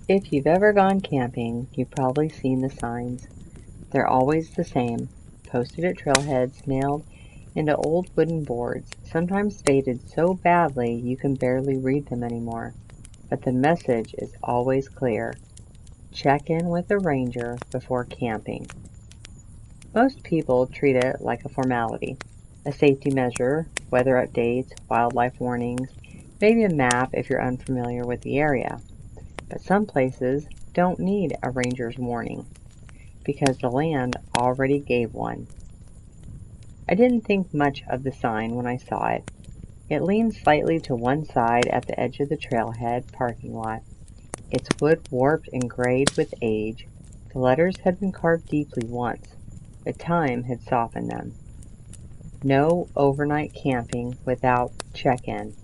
If you've ever gone camping, you've probably seen the signs. They're always the same, posted at trailheads, nailed into old wooden boards, sometimes faded so badly you can barely read them anymore. But the message is always clear. Check in with a ranger before camping. Most people treat it like a formality, a safety measure, weather updates, wildlife warnings, maybe a map if you're unfamiliar with the area. But some places don't need a ranger's warning because the land already gave one. I didn't think much of the sign when I saw it. It leaned slightly to one side at the edge of the trailhead parking lot, its wood warped and grayed with age. The letters had been carved deeply once, but time had softened them. No overnight camping without check-in.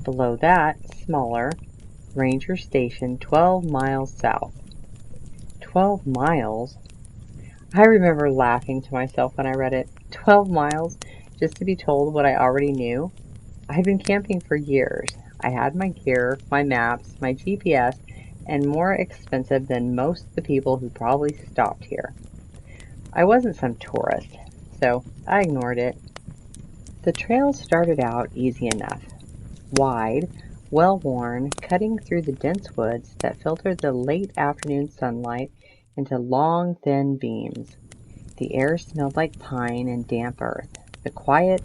Below that, smaller, Ranger Station 12 miles south. 12 miles? I remember laughing to myself when I read it. 12 miles just to be told what I already knew? I'd been camping for years. I had my gear, my maps, my GPS, and more expensive than most of the people who probably stopped here. I wasn't some tourist, so I ignored it. The trail started out easy enough. Wide, well-worn, cutting through the dense woods that filtered the late afternoon sunlight into long, thin beams. The air smelled like pine and damp earth, the quiet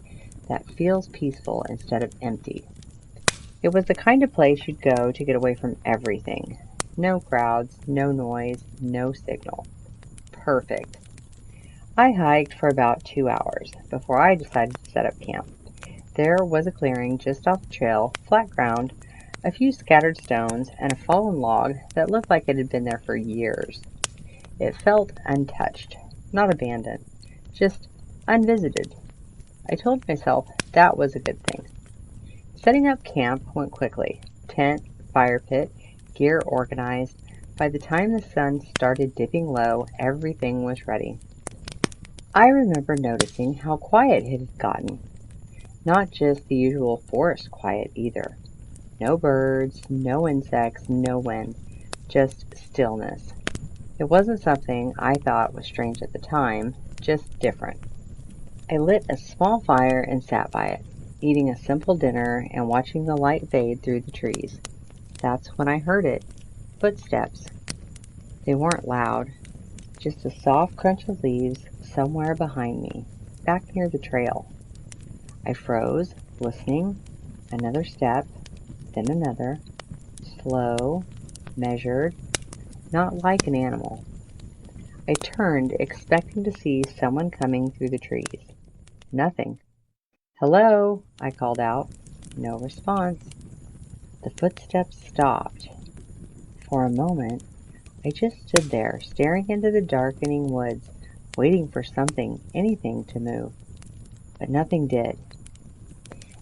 that feels peaceful instead of empty. It was the kind of place you'd go to get away from everything. No crowds, no noise, no signal. Perfect. I hiked for about 2 hours before I decided to set up camp. There was a clearing just off the trail, flat ground, a few scattered stones, and a fallen log that looked like it had been there for years. It felt untouched, not abandoned, just unvisited. I told myself that was a good thing. Setting up camp went quickly. Tent, fire pit, gear organized. By the time the sun started dipping low, everything was ready. I remember noticing how quiet it had gotten. Not just the usual forest quiet either. No birds, no insects, no wind. Just stillness. It wasn't something I thought was strange at the time, just different. I lit a small fire and sat by it, eating a simple dinner and watching the light fade through the trees. That's when I heard it. Footsteps. They weren't loud, just a soft crunch of leaves somewhere behind me, back near the trail. I froze, listening. Another step, then another. Slow, measured, not like an animal. I turned, expecting to see someone coming through the trees. Nothing. "Hello," I called out. No response. The footsteps stopped. For a moment, I just stood there, staring into the darkening woods, waiting for something, anything, to move. But nothing did.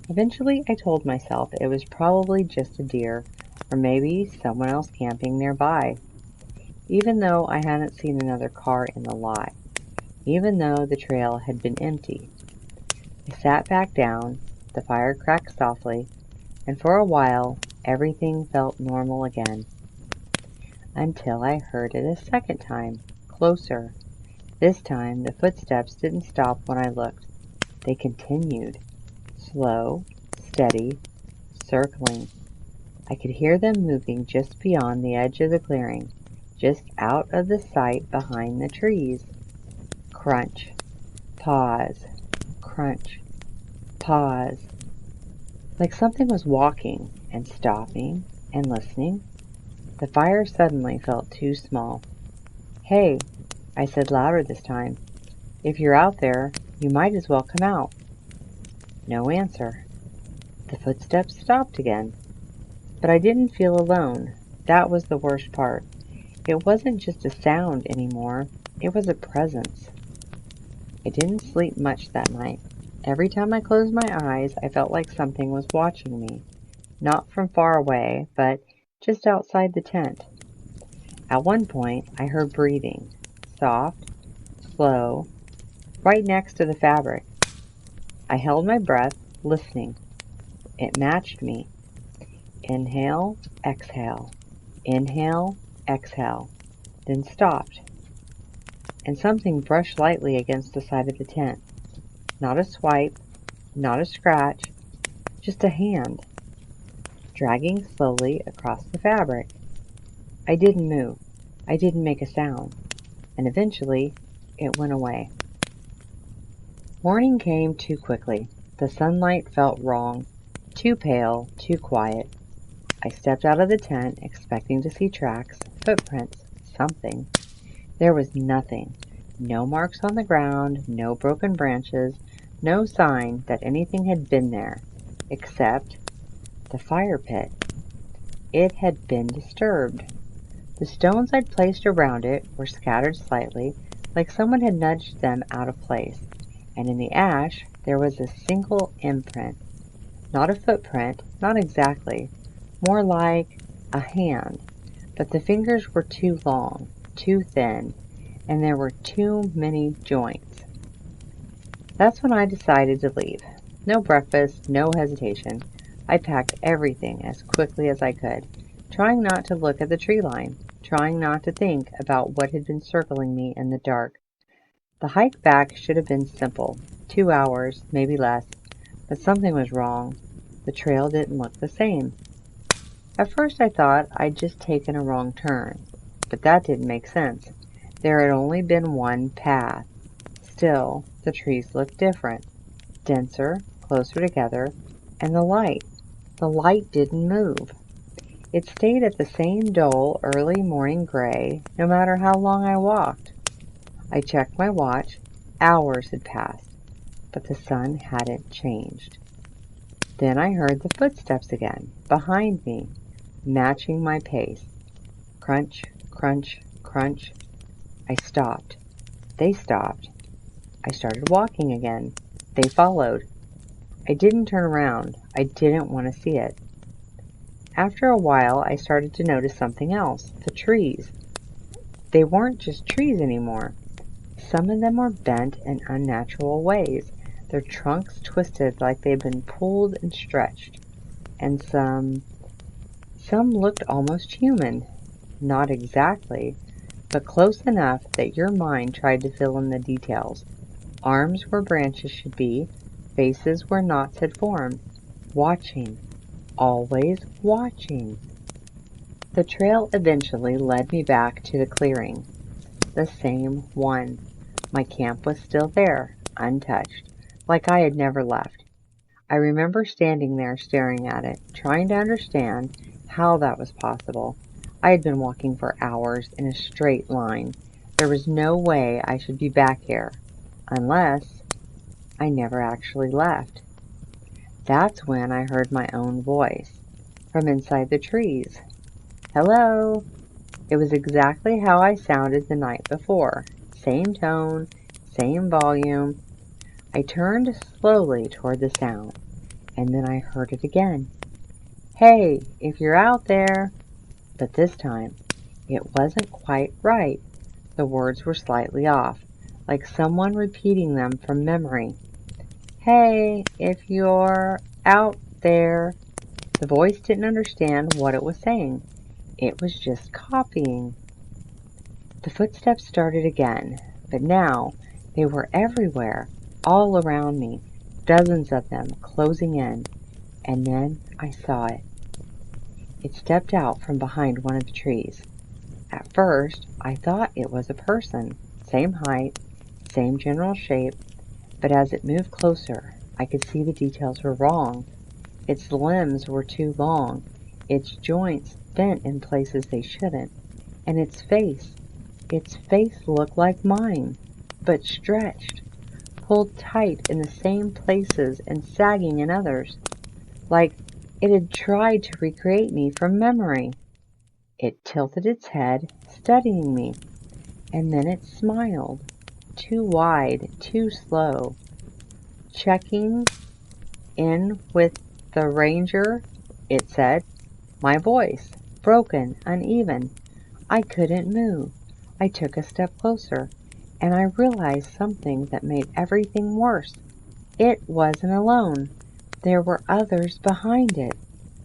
Eventually, I told myself it was probably just a deer, or maybe someone else camping nearby, even though I hadn't seen another car in the lot, even though the trail had been empty. I sat back down, the fire cracked softly, and for a while everything felt normal again. Until I heard it a second time, closer. This time the footsteps didn't stop when I looked. They continued, slow, steady, circling. I could hear them moving just beyond the edge of the clearing, just out of the sight behind the trees. Crunch, pause, crunch, pause. Like something was walking and stopping and listening. The fire suddenly felt too small. "Hey," I said louder this time. "If you're out there, you might as well come out." No answer. The footsteps stopped again. But I didn't feel alone. That was the worst part. It wasn't just a sound anymore. It was a presence. I didn't sleep much that night. Every time I closed my eyes, I felt like something was watching me. Not from far away, but just outside the tent. At one point, I heard breathing. Soft, slow, right next to the fabric. I held my breath, listening. It matched me. Inhale, exhale. Inhale, exhale, then stopped, and something brushed lightly against the side of the tent. Not a swipe, not a scratch, just a hand, dragging slowly across the fabric. I didn't move. I didn't make a sound, and eventually it went away. Morning came too quickly. The sunlight felt wrong, too pale, too quiet. I stepped out of the tent, expecting to see tracks, footprints, something. There was nothing. No marks on the ground, no broken branches, no sign that anything had been there, except the fire pit. It had been disturbed. The stones I'd placed around it were scattered slightly, like someone had nudged them out of place, and in the ash there was a single imprint. Not a footprint, not exactly, more like a hand, but the fingers were too long, too thin, and there were too many joints. That's when I decided to leave. No breakfast, no hesitation. I packed everything as quickly as I could, trying not to look at the tree line, trying not to think about what had been circling me in the dark. The hike back should have been simple, 2 hours, maybe less, but something was wrong. The trail didn't look the same. At first I thought I'd just taken a wrong turn, but that didn't make sense. There had only been one path. Still, the trees looked different, denser, closer together, and the light didn't move. It stayed at the same dull, early morning gray, no matter how long I walked. I checked my watch. Hours had passed, but the sun hadn't changed. Then I heard the footsteps again, behind me, matching my pace. Crunch, crunch, crunch. I stopped. They stopped. I started walking again. They followed. I didn't turn around. I didn't want to see it. After a while, I started to notice something else. The trees. They weren't just trees anymore. Some of them were bent in unnatural ways, their trunks twisted like they'd been pulled and stretched. And some looked almost human. Not exactly, but close enough that your mind tried to fill in the details. Arms where branches should be, faces where knots had formed. Watching. Always watching. The trail eventually led me back to the clearing. The same one. My camp was still there, untouched, like I had never left. I remember standing there staring at it, trying to understand how that was possible. I had been walking for hours in a straight line. There was no way I should be back here, unless I never actually left. That's when I heard my own voice, from inside the trees. Hello! It was exactly how I sounded the night before. Same tone, same volume. I turned slowly toward the sound, and then I heard it again. Hey, if you're out there! But this time, it wasn't quite right. The words were slightly off, like someone repeating them from memory. Hey, if you're out there! The voice didn't understand what it was saying. It was just copying. The footsteps started again, but now they were everywhere, all around me, dozens of them closing in, and then I saw it. It stepped out from behind one of the trees. At first, I thought it was a person, same height, same general shape, but as it moved closer, I could see the details were wrong. Its limbs were too long, its joints bent in places they shouldn't, and its face looked like mine, but stretched, pulled tight in the same places and sagging in others, like it had tried to recreate me from memory. It tilted its head, studying me, and then it smiled, too wide, too slow, checking in with the ranger, it said. My voice, broken, uneven. I couldn't move. I took a step closer, and I realized something that made everything worse. It wasn't alone. There were others behind it,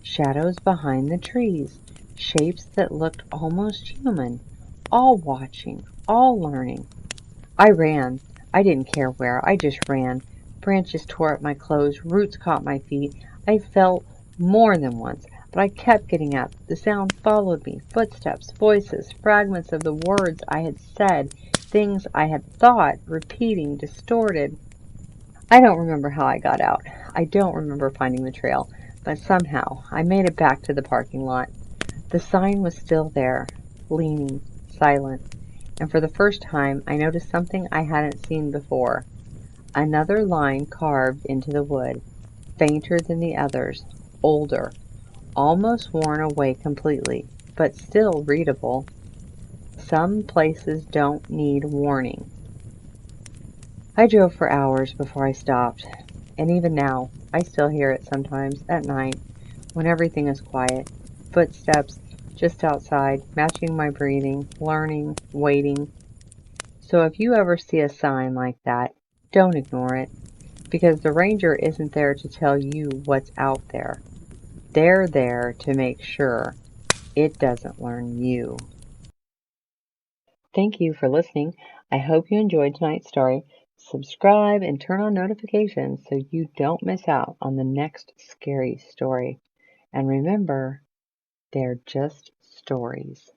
shadows behind the trees, shapes that looked almost human, all watching, all learning. I ran. I didn't care where, I just ran. Branches tore up my clothes, roots caught my feet. I fell more than once, but I kept getting up. The sound followed me, footsteps, voices, fragments of the words I had said, things I had thought, repeating, distorted. I don't remember how I got out. I don't remember finding the trail, but somehow I made it back to the parking lot. The sign was still there, leaning, silent, and for the first time I noticed something I hadn't seen before. Another line carved into the wood, fainter than the others, older, almost worn away completely, but still readable. Some places don't need warning. I drove for hours before I stopped, and even now I still hear it sometimes at night when everything is quiet. Footsteps just outside, matching my breathing, learning, waiting. So if you ever see a sign like that, don't ignore it, because the ranger isn't there to tell you what's out there. They're there to make sure it doesn't learn you. Thank you for listening. I hope you enjoyed tonight's story. Subscribe and turn on notifications so you don't miss out on the next scary story. And remember, they're just stories.